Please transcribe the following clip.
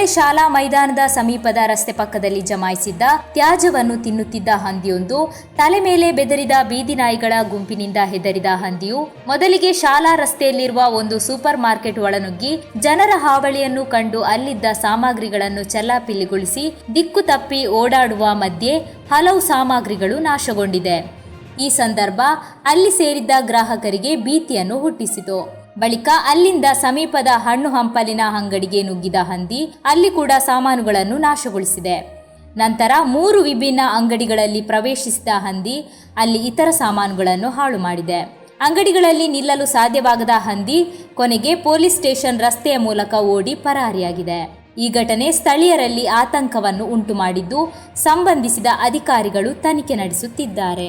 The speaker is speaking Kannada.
ವೇಳೆ ಶಾಲಾ ಮೈದಾನದ ಸಮೀಪದ ರಸ್ತೆ ಪಕ್ಕದಲ್ಲಿ ಜಮಾಯಿಸಿದ್ದ ತ್ಯಾಜ್ಯವನ್ನು ತಿನ್ನುತ್ತಿದ್ದ ಹಂದಿಯೊಂದು ತಲೆ ಮೇಲೆ ಬೆದರಿದ ಬೀದಿ ನಾಯಿಗಳ ಗುಂಪಿನಿಂದ ಹೆದರಿದ ಹಂದಿಯು ಮೊದಲಿಗೆ ಶಾಲಾ ರಸ್ತೆಯಲ್ಲಿರುವ ಒಂದು ಸೂಪರ್ ಮಾರ್ಕೆಟ್ ಒಳನುಗ್ಗಿ ಜನರ ಹಾವಳಿಯನ್ನು ಕಂಡು ಅಲ್ಲಿದ್ದ ಸಾಮಗ್ರಿಗಳನ್ನು ಚೆಲ್ಲಾಪಿಲ್ಲಿಗೊಳಿಸಿ ದಿಕ್ಕು ತಪ್ಪಿ ಓಡಾಡುವ ಮಧ್ಯೆ ಹಲವು ಸಾಮಗ್ರಿಗಳು ನಾಶಗೊಂಡಿದೆ. ಈ ಸಂದರ್ಭ ಅಲ್ಲಿ ಸೇರಿದ್ದ ಗ್ರಾಹಕರಿಗೆ ಭೀತಿಯನ್ನು ಹುಟ್ಟಿಸಿತು. ಬಳಿಕ ಅಲ್ಲಿಂದ ಸಮೀಪದ ಹಣ್ಣು ಹಂಪಲಿನ ಅಂಗಡಿಗೆ ನುಗ್ಗಿದ ಹಂದಿ ಅಲ್ಲಿ ಕೂಡ ಸಾಮಾನುಗಳನ್ನು ನಾಶಗೊಳಿಸಿದೆ. ನಂತರ 3 ವಿಭಿನ್ನ ಅಂಗಡಿಗಳಲ್ಲಿ ಪ್ರವೇಶಿಸಿದ ಹಂದಿ ಅಲ್ಲಿ ಇತರ ಸಾಮಾನುಗಳನ್ನು ಹಾಳು ಮಾಡಿದೆ. ಅಂಗಡಿಗಳಲ್ಲಿ ನಿಲ್ಲಲು ಸಾಧ್ಯವಾಗದ ಹಂದಿ ಕೊನೆಗೆ ಪೊಲೀಸ್ ಸ್ಟೇಷನ್ ರಸ್ತೆಯ ಮೂಲಕ ಓಡಿ ಪರಾರಿಯಾಗಿದೆ. ಈ ಘಟನೆ ಸ್ಥಳೀಯರಲ್ಲಿ ಆತಂಕವನ್ನು ಉಂಟು ಮಾಡಿದ್ದು, ಸಂಬಂಧಿಸಿದ ಅಧಿಕಾರಿಗಳು ತನಿಖೆ ನಡೆಸುತ್ತಿದ್ದಾರೆ.